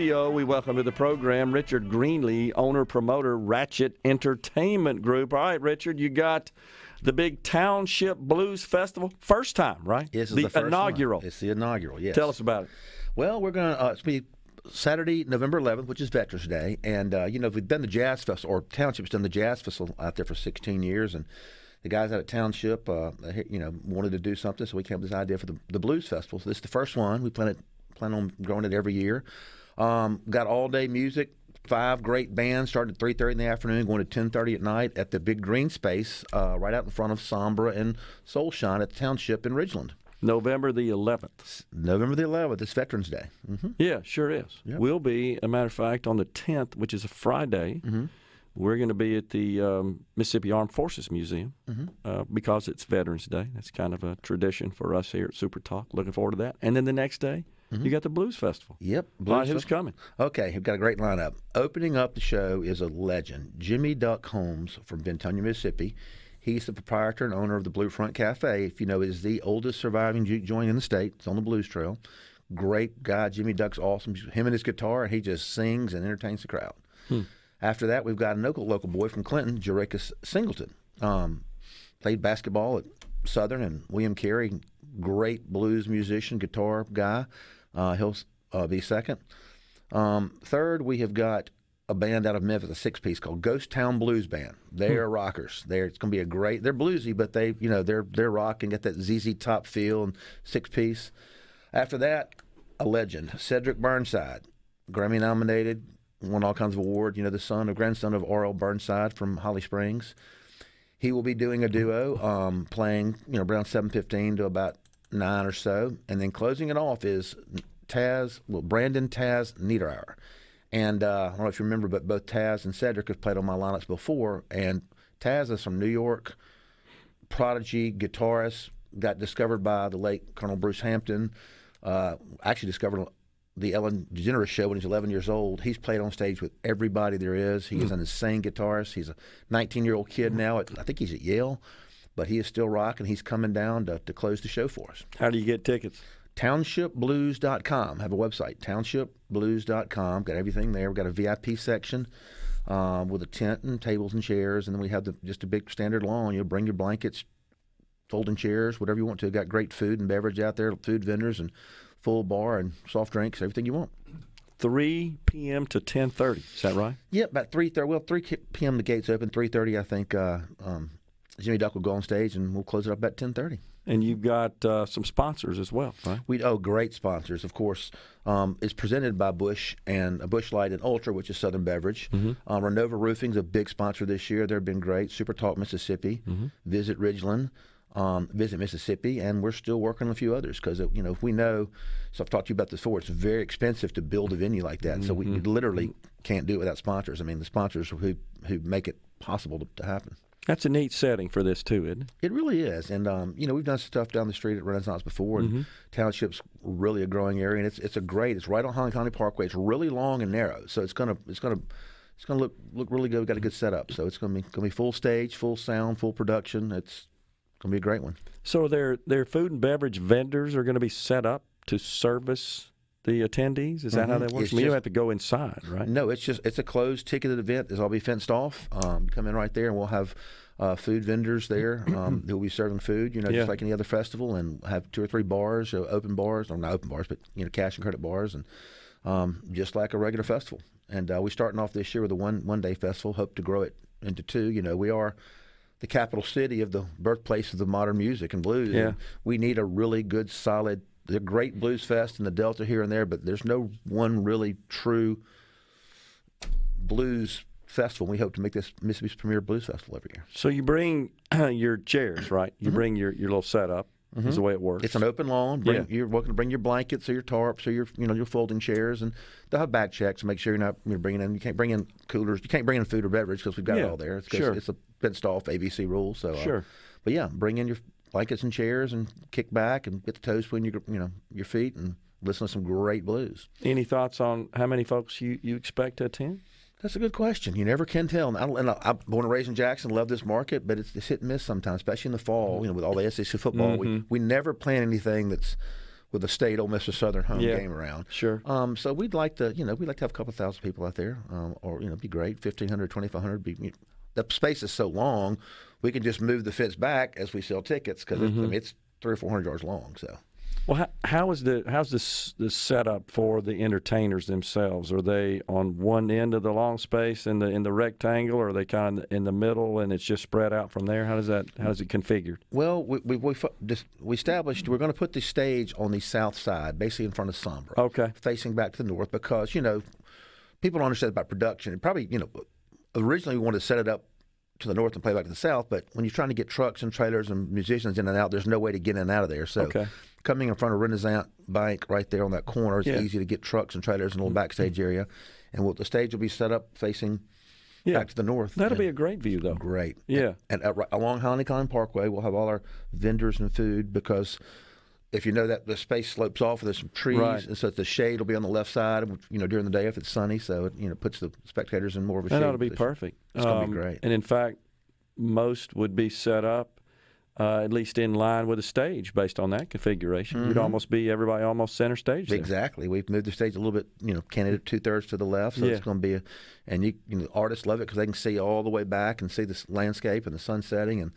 We welcome to the program Richard Greenlee, owner, promoter, Wratchet Entertainment Group. All right, Richard, you got the big Township Blues Festival. First time, right? Yes, the first inaugural. One. It's the inaugural, yes. Tell us about it. Well, we're going to be Saturday, November 11th, which is Veterans Day. And, we've done the Jazz Festival, or Township's done the Jazz Festival out there for 16 years. And the guys out at Township, wanted to do something, so we came up with this idea for the Blues Festival. So this is the first one. We plan on growing it every year. Got all-day music, 5 great bands, starting at 3:30 in the afternoon, going to 10:30 at night at the big green space right out in front of Sombra and Soulshine at the Township in Ridgeland. November the 11th. November the 11th. It's Veterans Day. Mm-hmm. Yeah, sure is. Yep. We'll be, a matter of fact, on the 10th, which is a Friday. Mm-hmm. We're going to be at the Mississippi Armed Forces Museum because it's Veterans Day. That's kind of a tradition for us here at SuperTalk. Looking forward to that. And then the next day, you got the Blues Festival. Yep. Who's coming? Okay, we've got a great lineup. Opening up the show is a legend, Jimmy Duck Holmes from Bentonia, Mississippi. He's the proprietor and owner of the Blue Front Cafe. If you know, it is the oldest surviving juke joint in the state. It's on the Blues Trail. Great guy. Jimmy Duck's awesome. Him and his guitar, and he just sings and entertains the crowd. After that, we've got a local boy from Clinton, Jericus Singleton. Played basketball at Southern, and William Carey, great blues musician, guitar guy. He'll be second. Third, we have got a band out of Memphis, a 6-piece called Ghost Town Blues Band. They are rockers. It's going to be a great. They're bluesy, but they're rock and get that ZZ Top feel and 6-piece. After that, a legend, Cedric Burnside, Grammy nominated, won all kinds of awards. Grandson of R.L. Burnside from Holly Springs. He will be doing a duo, playing around 7:15 to about 9 or so, and then closing it off is Brandon Taz Niederauer. And I don't know if you remember, but both Taz and Cedric have played on my lineups before. And Taz is from New York, prodigy guitarist, got discovered by the late Colonel Bruce Hampton. Actually discovered the Ellen DeGeneres show when he's 11 years old. He's played on stage with everybody there is. He is an insane guitarist. He's a 19-year-old kid now. I think he's at Yale, but he is still rocking. He's coming down to close the show for us. How do you get tickets? TownshipBlues.com. Have a website, TownshipBlues.com. Got everything there. We've got a VIP section with a tent and tables and chairs, and then we have just a big standard lawn. You'll bring your blankets, folding chairs, whatever you want to. Got great food and beverage out there, food vendors and full bar and soft drinks, everything you want. 3 p.m. to 10:30. Is that right? Yeah, about 3:30. Well, 3 p.m. the gates open. 3:30, I think, Jimmy Duck will go on stage, and we'll close it up about 10:30. And you've got some sponsors as well, right? Great sponsors, of course. It's presented by Busch and Busch Light and Ultra, which is Southern Beverage. Renova Roofing's a big sponsor this year. They've been great. SuperTalk Mississippi, Visit Ridgeland. Visit Mississippi, and we're still working on a few others because, if we know, so I've talked to you about this before, it's very expensive to build a venue like that. So we literally can't do it without sponsors. I mean, the sponsors who make it possible to happen. That's a neat setting for this, too, isn't it? It really is. And, we've done stuff down the street at Renaissance before, and Township's really a growing area, and it's right on Holland County Parkway. It's really long and narrow, so it's gonna look really good. We've got a good setup, so it's gonna be full stage, full sound, full production. It's going to be a great one. So their food and beverage vendors are going to be set up to service the attendees? Is that how that works? You don't have to go inside, right? No, it's a closed ticketed event. It'll all be fenced off. Come in right there, and we'll have food vendors there who will be serving food, just like any other festival, and have 2 or 3 bars, open bars, or not open bars, but cash and credit bars, and just like a regular festival. And we're starting off this year with a one-day festival. Hope to grow it into 2. We are the capital city of the birthplace of the modern music and blues. Yeah. And we need a really good, solid, there's a great blues fest in the Delta here and there, but there's no one really true blues festival. We hope to make this Mississippi's premier blues festival every year. So you bring your chairs, right? You bring your little setup. Is the way it works. It's an open lawn. You're welcome to bring your blankets or your tarps or your folding chairs, and they'll have back checks to make sure you're bringing in. You can't bring in coolers. You can't bring in food or beverage because we've got it all there. It's a fenced off ABC rule. So but bring in your blankets and chairs and kick back and get the toes between your feet and listen to some great blues. Any thoughts on how many folks you expect to attend? That's a good question. You never can tell. And I'm born and raised in Jackson, love this market, but it's hit and miss sometimes, especially in the fall, with all the SEC football. We never plan anything that's with a state Ole Miss or Southern home game around. Sure. So we'd like to have a couple thousand people out there, or it'd be great, 1,500, 2,500. The space is so long, we can just move the fence back as we sell tickets because it's 300 or 400 yards long. So. Well, how's the setup for the entertainers themselves? Are they on one end of the long space in the rectangle, or are they kind of in the middle and it's just spread out from there? How is it configured? Well, we established we're going to put the stage on the south side, basically in front of Sombra, okay, facing back to the north, because people don't understand about production. And probably originally we wanted to set it up to the north and play back to the south, but when you're trying to get trucks and trailers and musicians in and out, there's no way to get in and out of there. So coming in front of Renaissance Bank right there on that corner, it's easy to get trucks and trailers in a little backstage area. And the stage will be set up facing back to the north. That'll be a great view, though. Great. Yeah. And along Honeycomb Parkway, we'll have all our vendors and food, because if you know that the space slopes off, there's some trees, and so the shade will be on the left side, during the day if it's sunny, so it puts the spectators in more of a shade. That ought to be perfect. It's going to be great. And in fact, most would be set up at least in line with the stage based on that configuration. You'd almost be everybody almost center stage there. Exactly. We've moved the stage a little bit, canted 2/3 to the left, so it's going to be and artists love it because they can see all the way back and see the landscape and the sun setting, and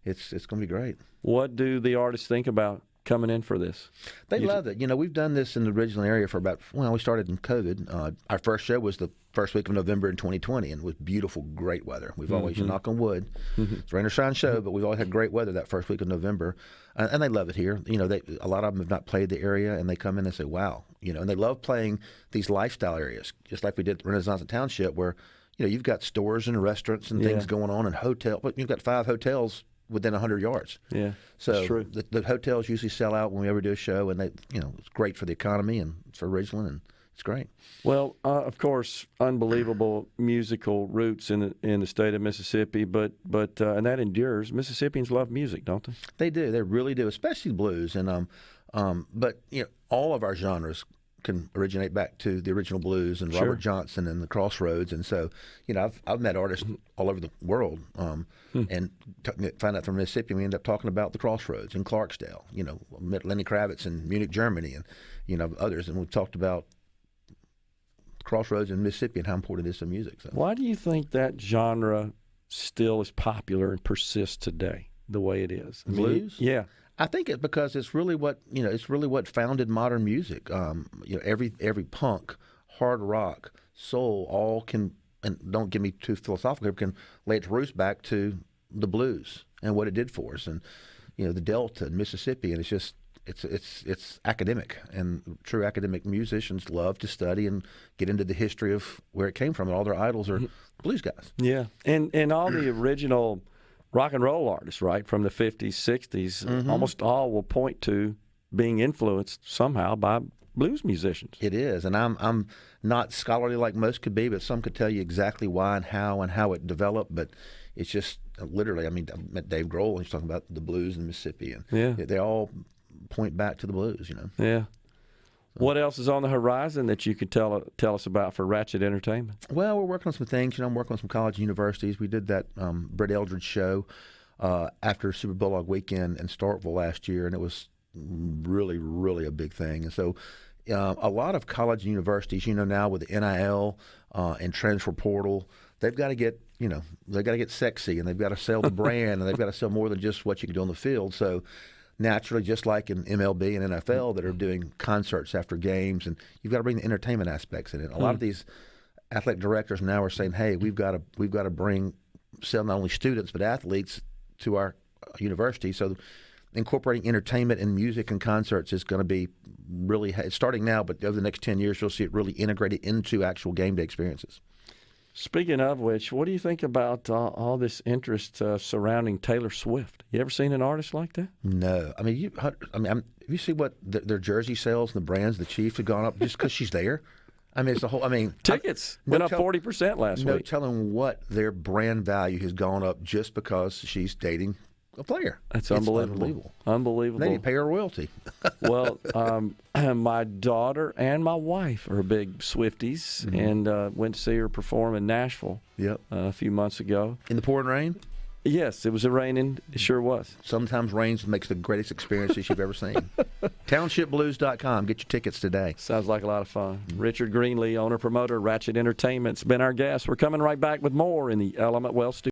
it's going to be great. What do the artists think about coming in for this? They love it. We've done this in the original area for we started in COVID. Our first show was the first week of November in 2020, and it was beautiful, great weather. We've always, knock on wood, it's a rain or shine show, but we've always had great weather that first week of November, and they love it here. A lot of them have not played the area, and they come in and say, wow, and they love playing these lifestyle areas, just like we did at Renaissance Township, where, you've got stores and restaurants and things going on, and hotel, but you've got 5 hotels within 100 yards. Yeah, so that's true. The hotels usually sell out when we ever do a show, and they, it's great for the economy and for Ridgeland, and it's great. Well, of course, unbelievable musical roots in the state of Mississippi, but and that endures. Mississippians love music, don't they? They do. They really do, especially blues. And but all of our genres can originate back to the original blues and Robert Johnson and the Crossroads. And so, I've met artists all over the world, and find out from Mississippi, we end up talking about the Crossroads in Clarksdale. Met Lenny Kravitz in Munich, Germany, and others, and we've talked about Crossroads in Mississippi and how important it is to music. So. Why do you think that genre still is popular and persists today the way it is? Blues? Yeah. I think it's because it's really what founded modern music. Every punk, hard rock, soul, all can, and don't get me too philosophical, can lay its roots back to the blues and what it did for us, and the Delta and Mississippi, and it's just it's academic, and true academic musicians love to study and get into the history of where it came from, and all their idols are blues guys. Yeah, and all the original rock and roll artists, right, from the 50s, 60s, almost all will point to being influenced somehow by blues musicians. It is, and I'm not scholarly like most could be, but some could tell you exactly why and how it developed, but it's just literally, I met Dave Grohl, and he's talking about the blues in Mississippi, and they all point back to the blues, Yeah. What else is on the horizon that you could tell us about for Wratchet Entertainment? Well, we're working on some things. I'm working on some college and universities. We did that Brett Eldredge show after Super Bulldog weekend in Starkville last year, and it was really, really a big thing. And so a lot of college and universities, now with the NIL and transfer portal, they've got to get, they've got to get sexy, and they've got to sell the brand, and they've got to sell more than just what you can do on the field. So naturally, just like in MLB and NFL that are doing concerts after games, and you've got to bring the entertainment aspects in it. A lot of these athletic directors now are saying, "Hey, we've got to sell not only students but athletes to our university." So, incorporating entertainment and music and concerts is going to be really it's starting now, but over the next 10 years, you'll see it really integrated into actual game day experiences. Speaking of which, what do you think about all this interest surrounding Taylor Swift? You ever seen an artist like that? No. You see what their jersey sales and the brands, the Chiefs have gone up just because she's there? It's the whole. Tickets went up 40% last week. No telling what their brand value has gone up just because she's dating a player. That's unbelievable. Unbelievable. They need to pay her royalty. Well, my daughter and my wife are big Swifties, and went to see her perform in Nashville a few months ago. In the pouring rain? Yes, it was raining. It sure was. Sometimes rain makes the greatest experiences you've ever seen. TownshipBlues.com. Get your tickets today. Sounds like a lot of fun. Richard Greenlee, owner, promoter, Wratchet Entertainment's been our guest. We're coming right back with more in the Element Wealth Studio.